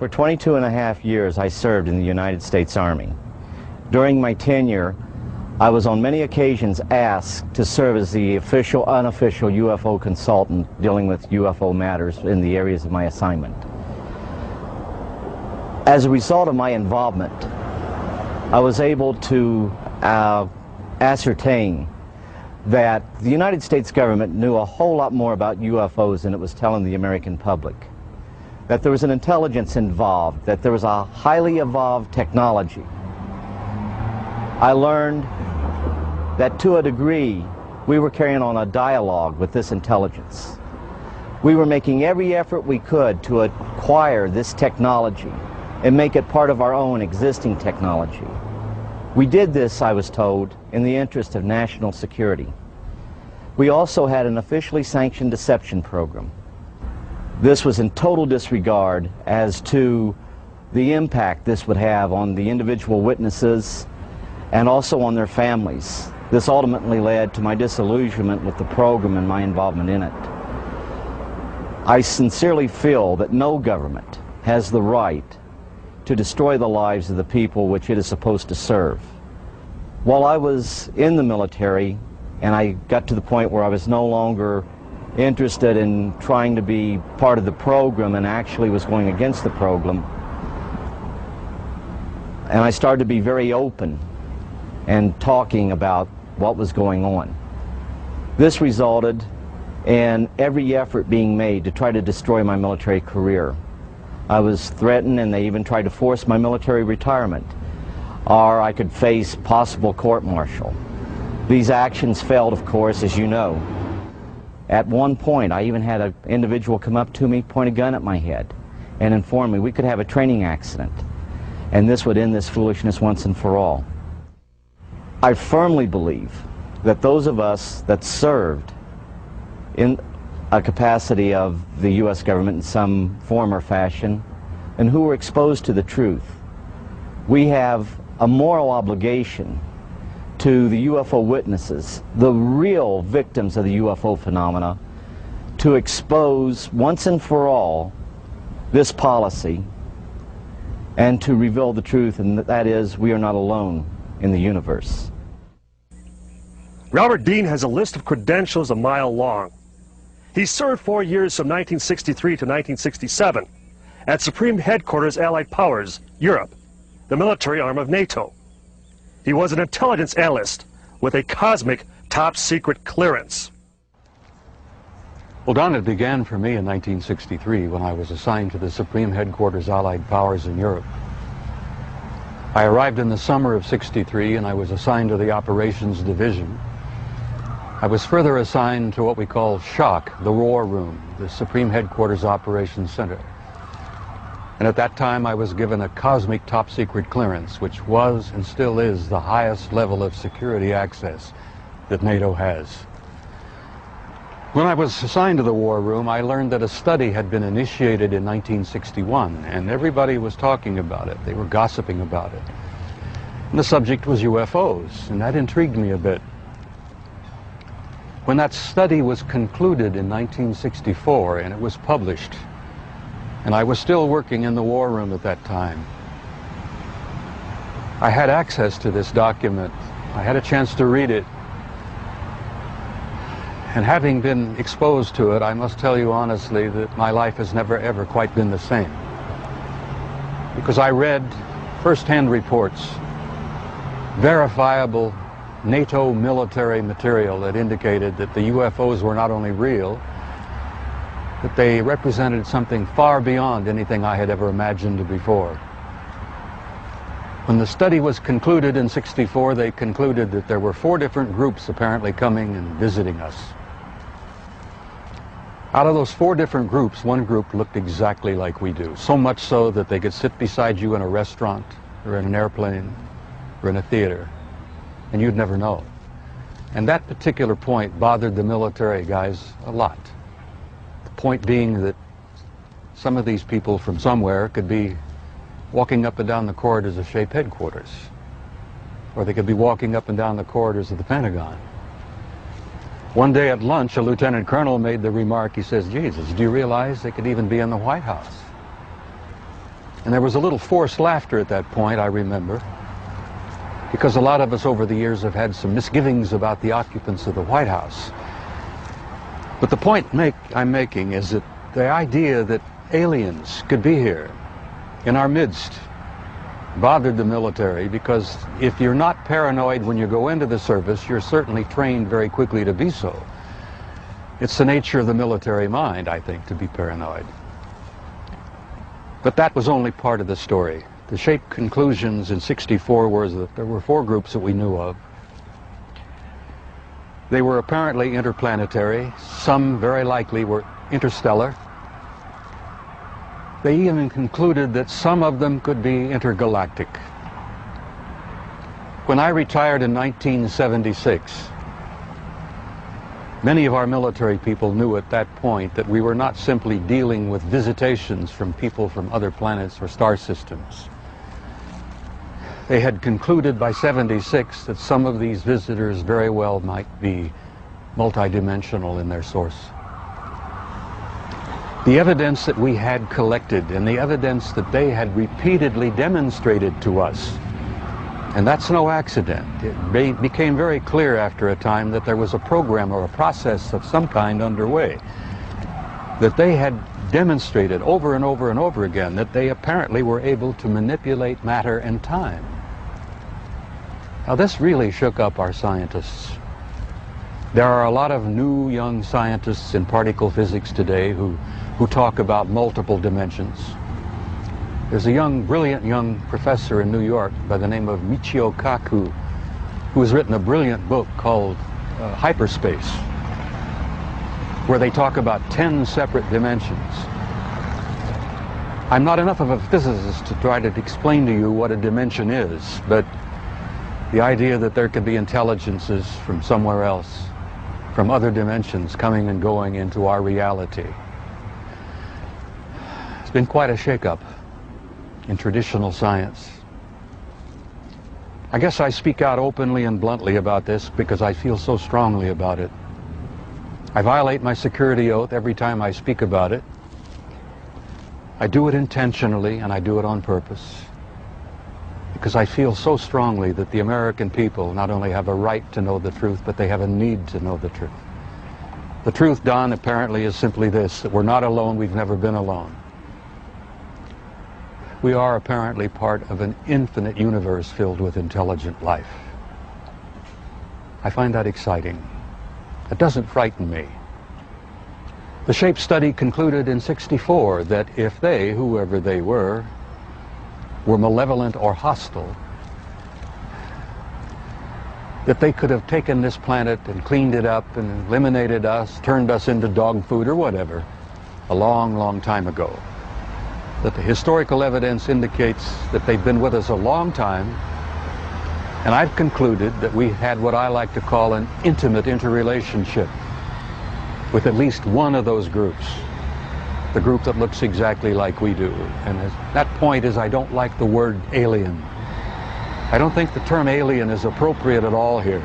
For 22 and a half years, I served in the United States Army. During my tenure, I was on many occasions asked to serve as the official, unofficial UFO consultant dealing with UFO matters in the areas of my assignment. As a result of my involvement, I was able to ascertain that the United States government knew a whole lot more about UFOs than it was telling the American public. That there was an intelligence involved, that there was a highly evolved technology. I learned that to a degree we were carrying on a dialogue with this intelligence. We were making every effort we could to acquire this technology and make it part of our own existing technology. We did this, I was told, in the interest of national security. We also had an officially sanctioned deception program. This was in total disregard as to the impact this would have on the individual witnesses and also on their families. This ultimately led to my disillusionment with the program and my involvement in it. I sincerely feel that no government has the right to destroy the lives of the people which it is supposed to serve. While I was in the military and I got to the point where I was no longer interested in trying to be part of the program and actually was going against the program, and I started to be very open and talking about what was going on. This resulted in every effort being made to try to destroy my military career. I was threatened and they even tried to force my military retirement, or I could face possible court-martial. These actions failed, of course, as you know. At one point, I even had an individual come up to me, point a gun at my head, and inform me we could have a training accident, and this would end this foolishness once and for all. I firmly believe that those of us that served in a capacity of the U.S. government in some form or fashion, and who were exposed to the truth, we have a moral obligation to the UFO witnesses, the real victims of the UFO phenomena, to expose once and for all this policy and to reveal the truth, and that is, we are not alone in the universe. Robert Dean has a list of credentials a mile long. He served 4 years from 1963 to 1967 at Supreme Headquarters Allied Powers, Europe, the military arm of NATO. He was an intelligence analyst with a cosmic top-secret clearance. Well, Don, it began for me in 1963 when I was assigned to the Supreme Headquarters Allied Powers in Europe. I arrived in the summer of '63 and I was assigned to the Operations Division. I was further assigned to what we call SHOC, the War Room, the Supreme Headquarters Operations Center. And at that time I was given a cosmic top-secret clearance, which was and still is the highest level of security access that NATO has. When I was assigned to the War Room, I learned that a study had been initiated in 1961, and everybody was talking about it. They were gossiping about it. And the subject was UFOs, and that intrigued me a bit. When that study was concluded in 1964 and it was published, and I was still working in the War Room at that time, I had access to this document. I had a chance to read it. And having been exposed to it, I must tell you honestly that my life has never ever quite been the same. Because I read first-hand reports, verifiable NATO military material that indicated that the UFOs were not only real, that they represented something far beyond anything I had ever imagined before. When the study was concluded in '64, they concluded that there were 4 different groups apparently coming and visiting us. Out of those 4 different groups, one group looked exactly like we do, so much so that they could sit beside you in a restaurant or in an airplane or in a theater, and you'd never know. And that particular point bothered the military guys a lot. The point being that some of these people from somewhere could be walking up and down the corridors of SHAPE headquarters, or they could be walking up and down the corridors of the Pentagon. One day at lunch, a lieutenant colonel made the remark, he says, "Jesus, do you realize they could even be in the White House?" And there was a little forced laughter at that point, I remember, because a lot of us over the years have had some misgivings about the occupants of the White House. But the point I'm making is that the idea that aliens could be here in our midst bothered the military, because if you're not paranoid when you go into the service, you're certainly trained very quickly to be so. It's the nature of the military mind, I think, to be paranoid. But that was only part of the story. The SHAPE conclusions in '64 were that there were 4 groups that we knew of. They were apparently interplanetary. Some, very likely, were interstellar. They even concluded that some of them could be intergalactic. When I retired in 1976, many of our military people knew at that point that we were not simply dealing with visitations from people from other planets or star systems. They had concluded by '76 that some of these visitors very well might be multidimensional in their source. The evidence that we had collected and the evidence that they had repeatedly demonstrated to us, and that's no accident. It became very clear after a time that there was a program or a process of some kind underway, that they had demonstrated over and over and over again that they apparently were able to manipulate matter and time. Now, this really shook up our scientists. There are a lot of new young scientists in particle physics today who talk about multiple dimensions. There's a brilliant young professor in New York by the name of Michio Kaku, who has written a brilliant book called Hyperspace, where they talk about 10 separate dimensions. I'm not enough of a physicist to try to explain to you what a dimension is, but the idea that there could be intelligences from somewhere else, from other dimensions, coming and going into our reality. It's been quite a shakeup in traditional science. I guess I speak out openly and bluntly about this because I feel so strongly about it. I violate my security oath every time I speak about it. I do it intentionally, and I do it on purpose, because I feel so strongly that the American people not only have a right to know the truth, but they have a need to know the truth. The truth, Don, apparently is simply this, that we're not alone, we've never been alone. We are apparently part of an infinite universe filled with intelligent life. I find that exciting. It doesn't frighten me. The SHAPE study concluded in '64 that if they, whoever they were malevolent or hostile, that they could have taken this planet and cleaned it up and eliminated us, turned us into dog food or whatever, a long, long time ago. That the historical evidence indicates that they've been with us a long time, and I've concluded that we had what I like to call an intimate interrelationship with at least one of those groups, the group that looks exactly like we do. And that point is, I don't like the word alien. I don't think the term alien is appropriate at all here.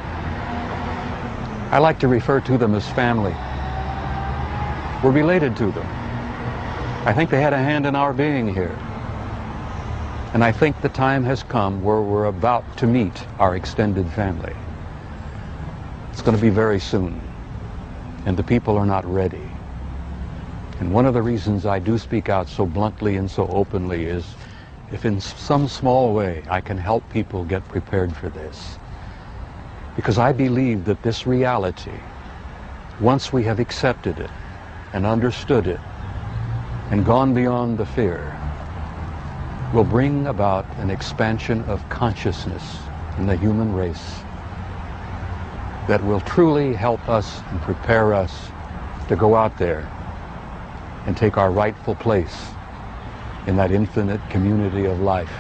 I like to refer to them as family. We're related to them. I think they had a hand in our being here. And I think the time has come where we're about to meet our extended family. It's going to be very soon, and the people are not ready. And one of the reasons I do speak out so bluntly and so openly is if in some small way I can help people get prepared for this. Because I believe that this reality, once we have accepted it and understood it and gone beyond the fear, will bring about an expansion of consciousness in the human race that will truly help us and prepare us to go out there and take our rightful place in that infinite community of life.